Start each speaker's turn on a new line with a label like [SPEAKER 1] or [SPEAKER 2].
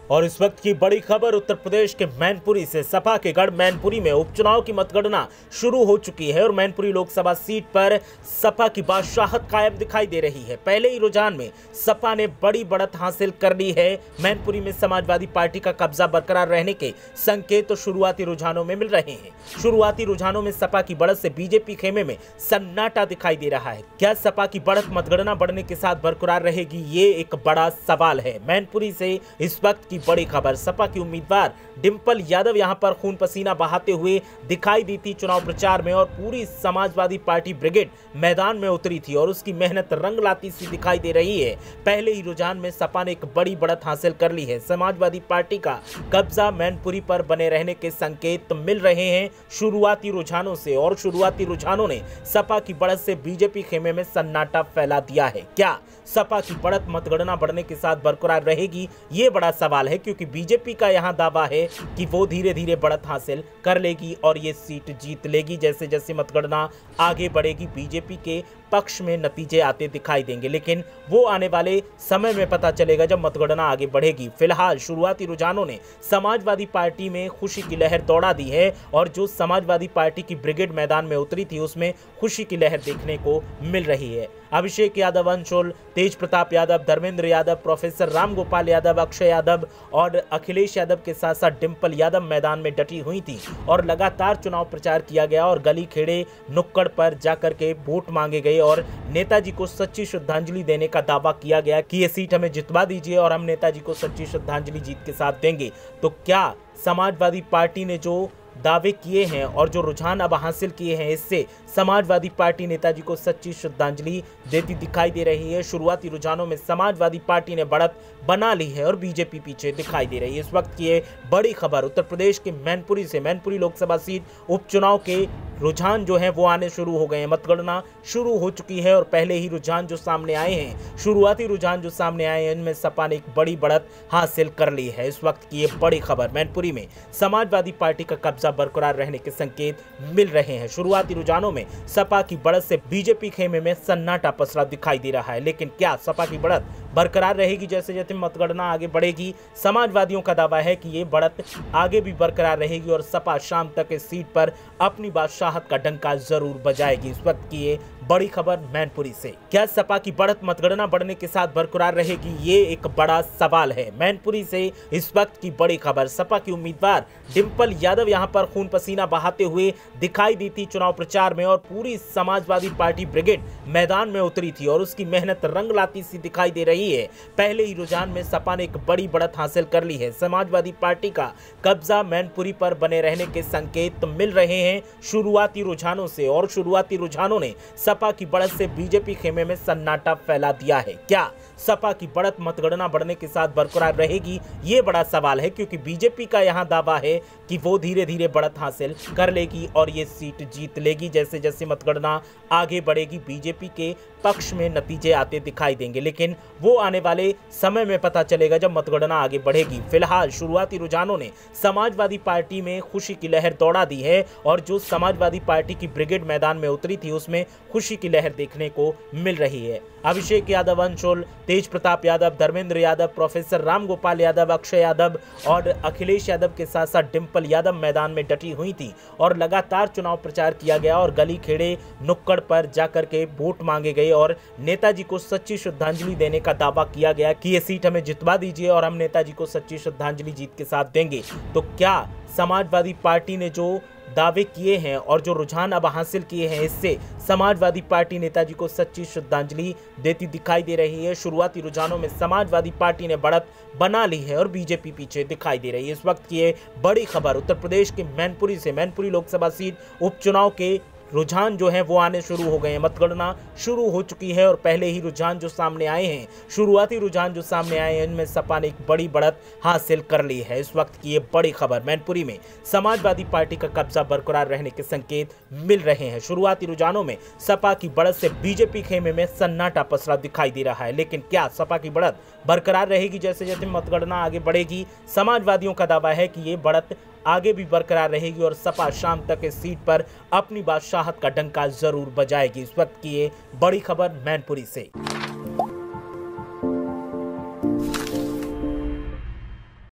[SPEAKER 1] और इस वक्त की बड़ी खबर उत्तर प्रदेश के मैनपुरी से। सपा के गढ़ मैनपुरी में उपचुनाव की मतगणना शुरू हो चुकी है और मैनपुरी लोकसभा सीट पर सपा की बादशाहत कायम दिखाई दे रही है। पहले ही रुझान में सपा ने बड़ी बढ़त हासिल कर ली है। मैनपुरी में समाजवादी पार्टी का कब्जा बरकरार रहने के संकेत तो शुरुआती रुझानों में मिल रहे हैं। शुरुआती रुझानों में सपा की बढ़त से बीजेपी खेमे में सन्नाटा दिखाई दे रहा है। क्या सपा की बढ़त मतगणना बढ़ने के साथ बरकरार रहेगी, ये एक बड़ा सवाल है। मैनपुरी से इस वक्त बड़ी खबर। सपा की उम्मीदवार डिंपल यादव यहां पर खून पसीना बहाते हुए दिखाई दी थी चुनाव प्रचार में और पूरी समाजवादी पार्टी ब्रिगेड मैदान में उतरी थी और उसकी मेहनत रंग लाती सी दिखाई दे रही है। पहले ही रुझान में सपा ने एक बड़ी बढ़त हासिल कर ली है। समाजवादी पार्टी का कब्जा मैनपुरी पर बने रहने के संकेत मिल रहे हैं शुरुआती रुझानों से और शुरुआती रुझानों ने सपा की बढ़त से बीजेपी खेमे में सन्नाटा फैला दिया है। क्या सपा की बढ़त मतगणना बढ़ने के साथ बरकरार रहेगी, ये बड़ा सवाल है, क्योंकि बीजेपी का यहां दावा है कि वो धीरे धीरे बढ़त हासिल कर लेगी और ये सीट जीत लेगी। जैसे जैसे मतगणना आगे बढ़ेगी बीजेपी के पक्ष में नतीजे आते दिखाई देंगे, लेकिन वो आने वाले समय में पता चलेगा जब मतगणना आगे बढ़ेगी। फिलहाल शुरुआती रुझानों ने समाजवादी पार्टी में खुशी की लहर दौड़ा दी है और जो समाजवादी पार्टी की ब्रिगेड मैदान में उतरी थी उसमें खुशी की लहर देखने को मिल रही है। अभिषेक यादव, अंशुल, तेज प्रताप यादव, धर्मेंद्र यादव, प्रोफेसर रामगोपाल यादव, अक्षय यादव और अखिलेश यादव के साथ साथ डिंपल यादव मैदान में डटी हुई थी और लगातार चुनाव प्रचार किया गया और गली खेड़े नुक्कड़ पर जाकर के वोट मांगे गए और नेताजी को सच्ची श्रद्धांजलि देने का दावा किया गया कि ये सीट हमें जितवा दीजिए और हम नेताजी को सच्ची श्रद्धांजलि जीत के साथ देंगे। तो क्या समाजवादी पार्टी ने जो दावे किए हैं और जो रुझान अब हासिल किए हैं, इससे समाजवादी पार्टी नेताजी को सच्ची श्रद्धांजलि देती दिखाई दे रही है। शुरुआती रुझानों में समाजवादी पार्टी ने बढ़त बना ली है और बीजेपी पीछे दिखाई दे रही है। इस वक्त की ये बड़ी खबर उत्तर प्रदेश के मैनपुरी से। मैनपुरी लोकसभा सीट उपचुनाव के रुझान जो हैं वो आने शुरू हो गए हैं। मतगणना शुरू हो चुकी है और पहले ही रुझान जो सामने आए हैं, शुरुआती रुझान जो सामने आए हैं, इनमें सपा ने एक बड़ी बढ़त हासिल कर ली है। इस वक्त की ये बड़ी खबर। मैनपुरी में समाजवादी पार्टी का कब्जा बरकरार रहने के संकेत मिल रहे हैं। शुरुआती रुझानों में सपा की बढ़त से बीजेपी खेमे में सन्नाटा पसरा दिखाई दे रहा है, लेकिन क्या सपा की बढ़त बरकरार रहेगी जैसे जैसे मतगणना आगे बढ़ेगी? समाजवादियों का दावा है कि ये बढ़त आगे भी बरकरार रहेगी और सपा शाम तक इस सीट पर अपनी बादशाहत का डंका जरूर बजाएगी। इस वक्त की ये बड़ी खबर मैनपुरी से। क्या सपा की बढ़त मतगणना बढ़ने के साथ बरकरार रहेगी, ये एक बड़ा सवाल है। मैनपुरी से इस वक्त की बड़ी खबर। सपा की उम्मीदवार डिंपल यादव यहां पर खून पसीना बहाते हुए दिखाई दी थी चुनाव प्रचार में और पूरी समाजवादी पार्टी ब्रिगेड मैदान में उतरी थी और उसकी मेहनत रंग लाती सी दिखाई दे रही है। पहले ही रुझान में सपा ने एक बड़ी बढ़त हासिल कर ली है। समाजवादी पार्टी का कब्जा मैनपुरी पर बने रहने के संकेत मिल रहे हैं शुरुआती रुझानों से और शुरुआती रुझानों ने सपा की बढ़त से बीजेपी खेमे में सन्नाटा फैला दिया है। क्या सपा की बढ़त मतगणना बढ़ने के साथ बरकरार रहेगी, ये बड़ा सवाल है, क्योंकि बीजेपी का यहां दावा है कि वो धीरे धीरे बढ़त हासिल कर लेगी और ये सीट जीत लेगी। जैसे जैसे मतगणना आगे बढ़ेगी बीजेपी के पक्ष में नतीजे आते दिखाई देंगे, लेकिन वो आने वाले समय में पता चलेगा जब मतगणना आगे बढ़ेगी। फिलहाल शुरुआती रुझानों ने समाजवादी पार्टी में खुशी की लहर दौड़ा दी है और जो समाजवादी पार्टी की ब्रिगेड मैदान में उतरी थी उसमें खुशी की लहर देखने को मिल रही है। अभिषेक यादव, अंशुल, तेज प्रताप यादव, धर्मेंद्र यादव, प्रोफेसर रामगोपाल यादव, अक्षय यादव और अखिलेश यादव के साथ साथ डिंपल यादव मैदान में डटी हुई थी और लगातार चुनाव प्रचार किया गया और गली खेड़े नुक्कड़ पर जाकर के वोट मांगे गए और नेताजी को सच्ची श्रद्धांजलि देने का दावा किया गया कि ये सीट हमें जितवा दीजिए और हम नेताजी को सच्ची श्रद्धांजलि जीत के साथ देंगे। तो क्या समाजवादी पार्टी ने जो दावे किए हैं और जो रुझान अब हासिल किए हैं, इससे समाजवादी पार्टी नेताजी को सच्ची श्रद्धांजलि देती दिखाई दे रही है। शुरुआती रुझानों में समाजवादी पार्टी ने बढ़त बना ली है और बीजेपी पीछे दिखाई दे रही है। इस वक्त की ये बड़ी खबर उत्तर प्रदेश के मैनपुरी से। मैनपुरी लोकसभा सीट उपचुनाव के रुझान जो हैं वो आने शुरू हो गए हैं। मतगणना शुरू हो चुकी है और पहले ही रुझान जो सामने आए हैं, शुरुआती रुझान जो सामने आए हैं, इनमें सपा ने एक बड़ी बढ़त हासिल कर ली है। इस वक्त की ये बड़ी खबर। मैनपुरी में समाजवादी पार्टी का कब्जा बरकरार रहने के संकेत मिल रहे हैं। शुरुआती रुझानों में सपा की बढ़त से बीजेपी खेमे में सन्नाटा पसरा दिखाई दे रहा है, लेकिन क्या सपा की बढ़त बरकरार रहेगी जैसे जैसे मतगणना आगे बढ़ेगी? समाजवादियों का दावा है कि ये बढ़त आगे भी बरकरार रहेगी और सपा शाम तक इस सीट पर अपनी बादशाहत का डंका जरूर बजाएगी। इस वक्त की ये बड़ी खबर मैनपुरी से।